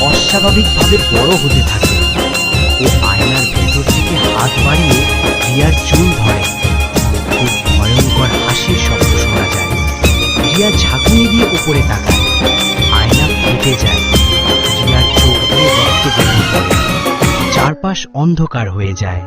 অস্বাভাবিকভাবে বড় হতে থাকে ও আয়নার ভেতর থেকে হাত বাড়িয়ে রিয়ার চুল ধরে। খুব ভয়ঙ্কর হাসির শব্দ শোনা যায়। রিয়া ঝাঁকুনি দিয়ে উপরে তাকায়, আয়না ফেটে যায়। রিয়ার চোখ দিয়ে রক্ত বেরিয়ে পড়ে, চারপাশ অন্ধকার হয়ে যায়।